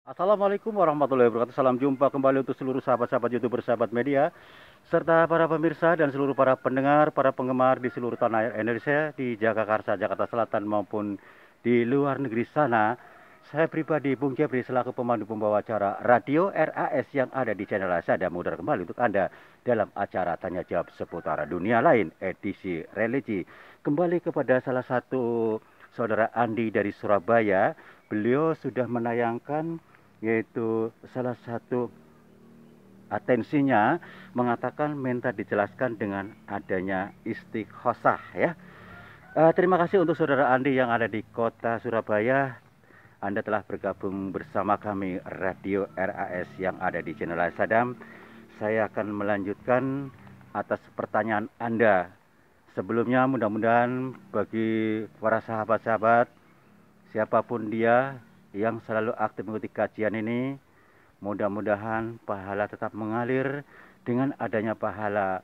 Assalamualaikum warahmatullahi wabarakatuh. Salam jumpa kembali untuk seluruh sahabat-sahabat YouTuber, sahabat media, serta para pemirsa dan seluruh para pendengar, para penggemar di seluruh tanah air Indonesia, di Jagakarsa, Jakarta Selatan maupun di luar negeri sana. Saya pribadi, Bung Jepri, selaku pemandu pembawa acara Radio RAS yang ada di channel saya, mudahkan kembali untuk Anda dalam acara Tanya Jawab seputar dunia lain, edisi religi. Kembali kepada salah satu saudara Andi dari Surabaya. Beliau sudah menayangkan yaitu salah satu atensinya mengatakan minta dijelaskan dengan adanya istighosah ya. Terima kasih untuk saudara Andi yang ada di kota Surabaya. Anda telah bergabung bersama kami Radio RAS yang ada di channel Sadam. Saya akan melanjutkan atas pertanyaan Anda. Sebelumnya mudah-mudahan bagi para sahabat-sahabat siapapun dia yang selalu aktif mengikuti kajian ini, mudah-mudahan pahala tetap mengalir. Dengan adanya pahala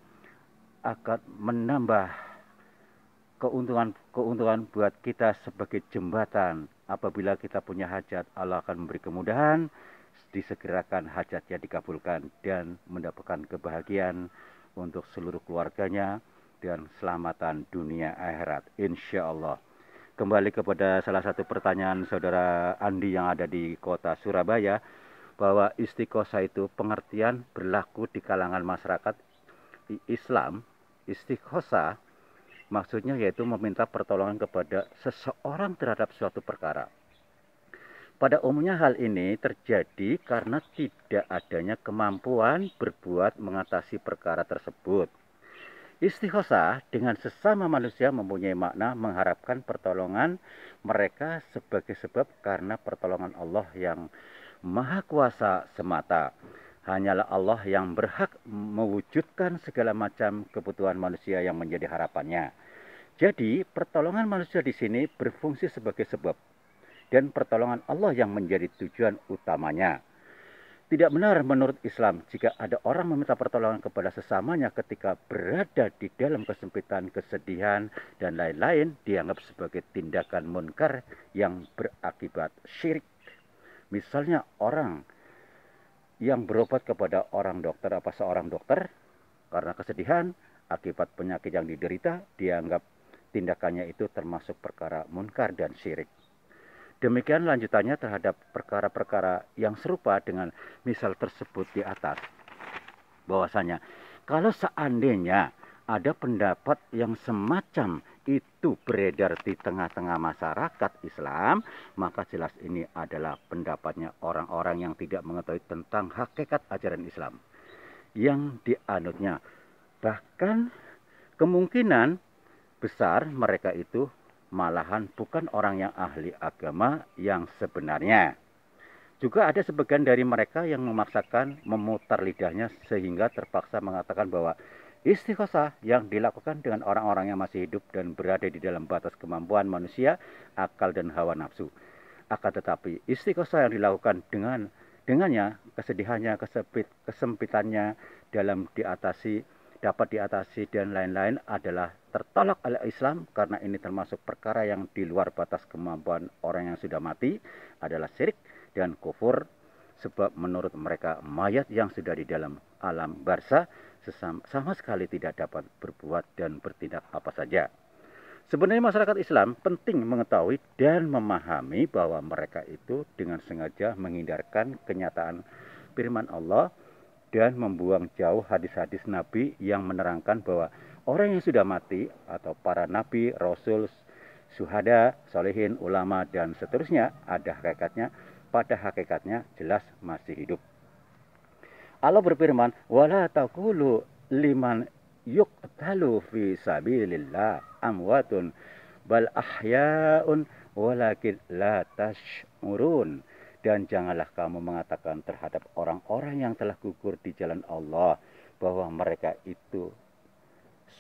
akan menambah keuntungan buat kita sebagai jembatan. Apabila kita punya hajat, Allah akan memberi kemudahan, disegerakan hajatnya dikabulkan dan mendapatkan kebahagiaan untuk seluruh keluarganya dan selamatan dunia akhirat, insya Allah. Kembali kepada salah satu pertanyaan saudara Andi yang ada di kota Surabaya, bahwa istiqosah itu pengertian berlaku di kalangan masyarakat Islam. Istiqosah maksudnya yaitu meminta pertolongan kepada seseorang terhadap suatu perkara. Pada umumnya hal ini terjadi karena tidak adanya kemampuan berbuat mengatasi perkara tersebut. Istighosah dengan sesama manusia mempunyai makna mengharapkan pertolongan mereka sebagai sebab karena pertolongan Allah yang maha kuasa semata. Hanyalah Allah yang berhak mewujudkan segala macam kebutuhan manusia yang menjadi harapannya. Jadi, pertolongan manusia di sini berfungsi sebagai sebab dan pertolongan Allah yang menjadi tujuan utamanya. Tidak benar menurut Islam jika ada orang meminta pertolongan kepada sesamanya ketika berada di dalam kesempitan, kesedihan, dan lain-lain dianggap sebagai tindakan munkar yang berakibat syirik. Misalnya orang yang berobat kepada seorang dokter karena kesedihan akibat penyakit yang diderita, dianggap tindakannya itu termasuk perkara munkar dan syirik. Demikian lanjutannya terhadap perkara-perkara yang serupa dengan misal tersebut di atas. Bahwasanya kalau seandainya ada pendapat yang semacam itu beredar di tengah-tengah masyarakat Islam, maka jelas ini adalah pendapatnya orang-orang yang tidak mengetahui tentang hakikat ajaran Islam yang dianutnya. Bahkan kemungkinan besar mereka itu malahan bukan orang yang ahli agama yang sebenarnya. Juga ada sebagian dari mereka yang memaksakan memutar lidahnya sehingga terpaksa mengatakan bahwa istighosah yang dilakukan dengan orang-orang yang masih hidup dan berada di dalam batas kemampuan manusia, akal dan hawa nafsu. Akan tetapi istighosah yang dilakukan dengannya kesedihannya, kesempitannya dalam dapat diatasi dan lain-lain adalah tertolak oleh Islam karena ini termasuk perkara yang di luar batas kemampuan orang yang sudah mati, adalah syirik dan kufur, sebab menurut mereka mayat yang sudah di dalam alam barzah sama sekali tidak dapat berbuat dan bertindak apa saja. Sebenarnya masyarakat Islam penting mengetahui dan memahami bahwa mereka itu dengan sengaja menghindarkan kenyataan firman Allah dan membuang jauh hadis-hadis Nabi yang menerangkan bahwa orang yang sudah mati atau para nabi, rasul, syuhada, solehin, ulama, dan seterusnya pada hakikatnya jelas masih hidup. Allah berfirman, "Wala taqulu liman yuqtalu fi sabilillah amwatun bal ahya'un walakin la tash'urun." Dan janganlah kamu mengatakan terhadap orang-orang yang telah gugur di jalan Allah bahwa mereka itu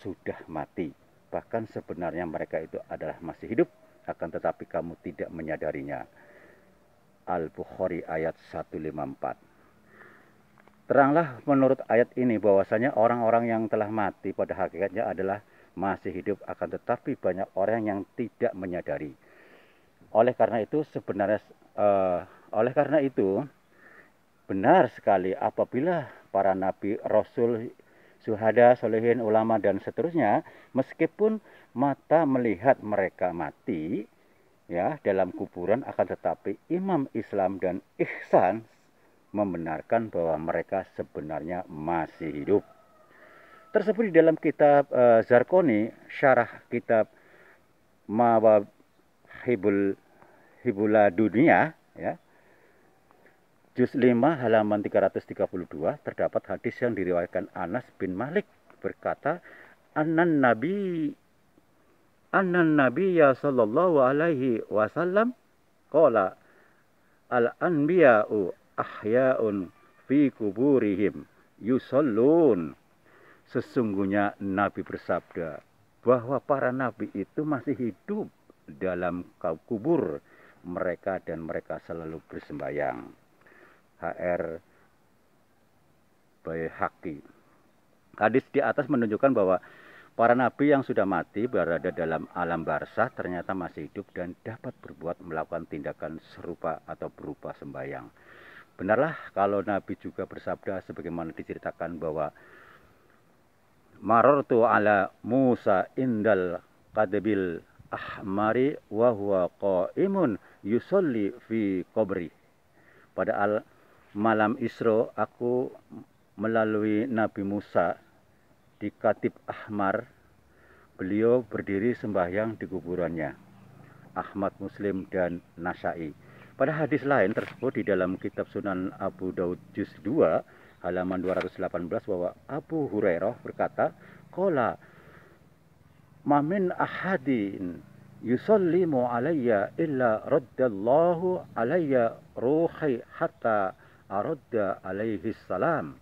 sudah mati. Bahkan sebenarnya mereka itu adalah masih hidup, akan tetapi kamu tidak menyadarinya. Al-Bukhari ayat 154. Teranglah menurut ayat ini bahwasanya orang-orang yang telah mati pada hakikatnya adalah masih hidup, akan tetapi banyak orang yang tidak menyadari. Oleh karena itu sebenarnya Oleh karena itu, benar sekali apabila para nabi, rasul, syuhada, solehin, ulama, dan seterusnya, meskipun mata melihat mereka mati, ya, dalam kuburan, akan tetapi imam Islam dan ihsan membenarkan bahwa mereka sebenarnya masih hidup. Tersebut di dalam kitab Zarqoni, syarah kitab Mawahibul Hibula Dunia, ya, juz 5 halaman 332, terdapat hadis yang diriwayatkan Anas bin Malik berkata, Annan Nabiyya sallallahu alaihi wasallam qala al-anbiya'u ahya'un fi kuburihim yusallun. Sesungguhnya Nabi bersabda bahwa para nabi itu masih hidup dalam kubur mereka dan mereka selalu bersembahyang. HR Baihaqi. Hadis di atas menunjukkan bahwa para nabi yang sudah mati berada dalam alam barzah ternyata masih hidup dan dapat melakukan tindakan serupa atau berupa sembahyang. Benarlah kalau Nabi juga bersabda sebagaimana diceritakan bahwa marartu ala Musa indal qadbil ahmari wa huwa qaimun yusolli fi qabri. Pada malam Isra aku melalui Nabi Musa di Katib Ahmar. Beliau berdiri sembahyang di kuburannya. Ahmad, Muslim, dan Nasai. Pada hadis lain tersebut di dalam kitab Sunan Abu Daud juz 2 halaman 218 bahwa Abu Hurairah berkata, qala mamin ahadin yusallimu alayya illa raddallahu alayya ruhi hatta aradda alaihi salam.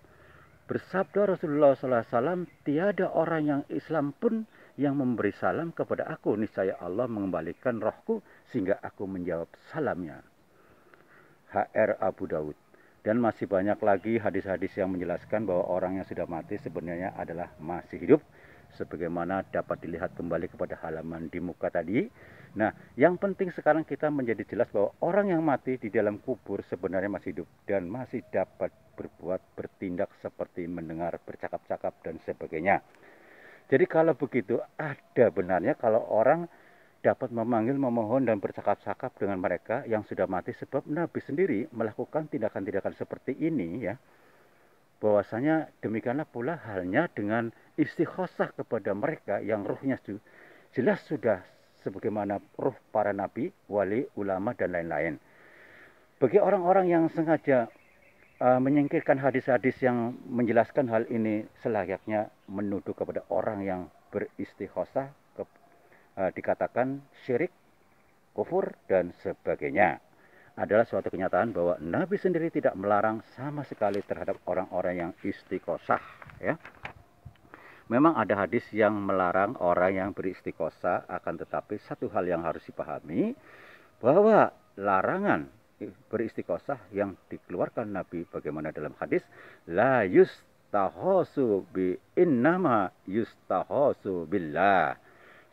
Bersabda Rasulullah SAW, tiada orang yang Islam pun yang memberi salam kepada aku, niscaya Allah mengembalikan rohku sehingga aku menjawab salamnya. HR Abu Daud. Dan masih banyak lagi hadis-hadis yang menjelaskan bahwa orang yang sudah mati sebenarnya adalah masih hidup, sebagaimana dapat dilihat kembali kepada halaman di muka tadi. Nah, yang penting sekarang kita menjadi jelas bahwa orang yang mati di dalam kubur sebenarnya masih hidup dan masih dapat bertindak seperti mendengar, bercakap-cakap, dan sebagainya. Jadi kalau begitu, ada benarnya kalau orang dapat memanggil, memohon, dan bercakap-cakap dengan mereka yang sudah mati, sebab Nabi sendiri melakukan tindakan-tindakan seperti ini, ya. Bahwasanya demikianlah pula halnya dengan istighosah kepada mereka yang ruhnya jelas sudah sebagaimana ruh para nabi, wali, ulama, dan lain-lain. Bagi orang-orang yang sengaja menyingkirkan hadis-hadis yang menjelaskan hal ini, selayaknya menuduh kepada orang yang beristighosah, dikatakan syirik, kufur, dan sebagainya. Adalah suatu kenyataan bahwa Nabi sendiri tidak melarang sama sekali terhadap orang-orang yang istighosah, ya. Memang ada hadis yang melarang orang yang beristighosah, akan tetapi satu hal yang harus dipahami bahwa larangan beristighosah yang dikeluarkan Nabi bagaimana dalam hadis la yustahosu bi innama yustahosu billah.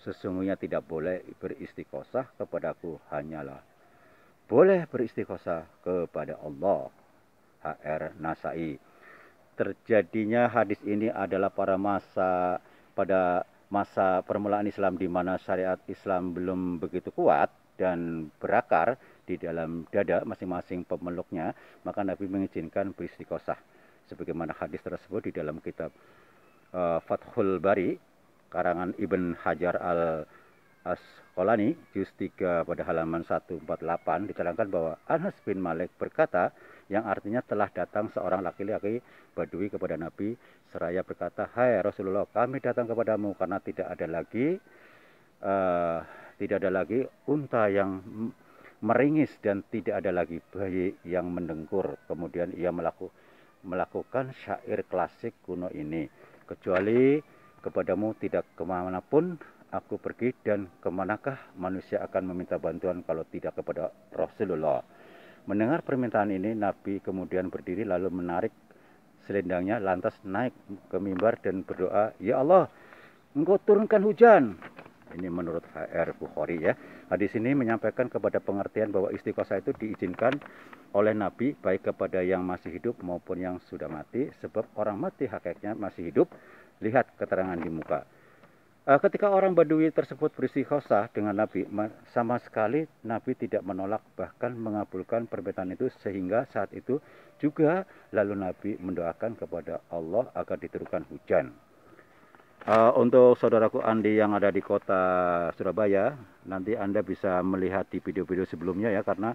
Sesungguhnya tidak boleh beristighosah kepadaku, hanyalah boleh beristighosah kepada Allah. HR Nasai. Terjadinya hadis ini adalah pada masa permulaan Islam, di mana syariat Islam belum begitu kuat dan berakar di dalam dada masing-masing pemeluknya, maka Nabi mengizinkan beristighosah. Sebagaimana hadis tersebut di dalam kitab Fathul Bari karangan Ibn Hajar al-Asqalani juz 3 pada halaman 148 diterangkan bahwa Anas bin Malik berkata, yang artinya telah datang seorang laki-laki Badui kepada Nabi seraya berkata, hai Rasulullah, kami datang kepadamu karena tidak ada lagi unta yang meringis dan tidak ada lagi bayi yang mendengkur. Kemudian ia melakukan syair klasik kuno ini, kecuali kepadamu tidak kemanapun aku pergi, dan kemanakah manusia akan meminta bantuan kalau tidak kepada Rasulullah. Mendengar permintaan ini, Nabi kemudian berdiri lalu menarik selendangnya, lantas naik ke mimbar dan berdoa, ya Allah, Engkau turunkan hujan. Ini menurut HR Bukhari, ya. Hadis ini menyampaikan kepada pengertian bahwa istighosah itu diizinkan oleh Nabi baik kepada yang masih hidup maupun yang sudah mati, sebab orang mati hakikatnya masih hidup. Lihat keterangan di muka. Ketika orang Badui tersebut beristikghosah dengan Nabi, sama sekali Nabi tidak menolak, bahkan mengabulkan permintaan itu, sehingga saat itu juga lalu Nabi mendoakan kepada Allah agar diturunkan hujan. Untuk saudaraku Andi yang ada di kota Surabaya, nanti Anda bisa melihat di video-video sebelumnya ya, karena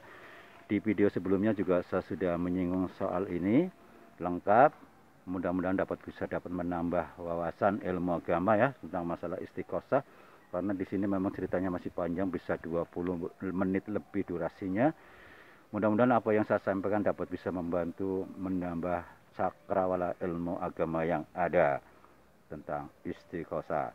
di video sebelumnya juga saya sudah menyinggung soal ini lengkap. Mudah-mudahan bisa dapat menambah wawasan ilmu agama ya tentang masalah istiqosah, karena di sini memang ceritanya masih panjang, bisa 20 menit lebih durasinya. Mudah-mudahan apa yang saya sampaikan dapat bisa membantu menambah cakrawala ilmu agama yang ada tentang istiqosah.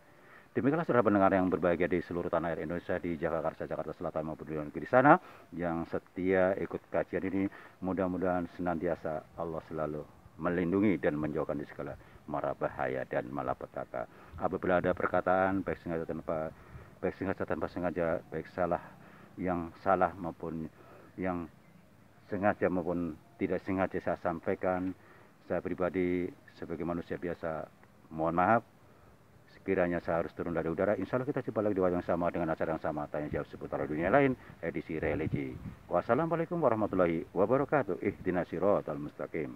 Demikianlah saudara pendengar yang berbahagia di seluruh tanah air Indonesia, di Jakarta, Jakarta Selatan maupun di luar negeri di sana, yang setia ikut kajian ini. Mudah-mudahan senantiasa Allah selalu melindungi dan menjauhkan di segala mara bahaya dan malapetaka. Apabila ada perkataan baik sengaja tanpa sengaja, baik salah yang salah maupun yang sengaja maupun tidak sengaja saya sampaikan, saya pribadi sebagai manusia biasa mohon maaf. Sekiranya saya harus turun dari udara, insya Allah kita jumpa lagi di waktu yang sama dengan acara yang sama, tanya jawab seputar dunia lain, edisi religi. Wassalamualaikum warahmatullahi wabarakatuh. Ihdinas siratal mustaqim.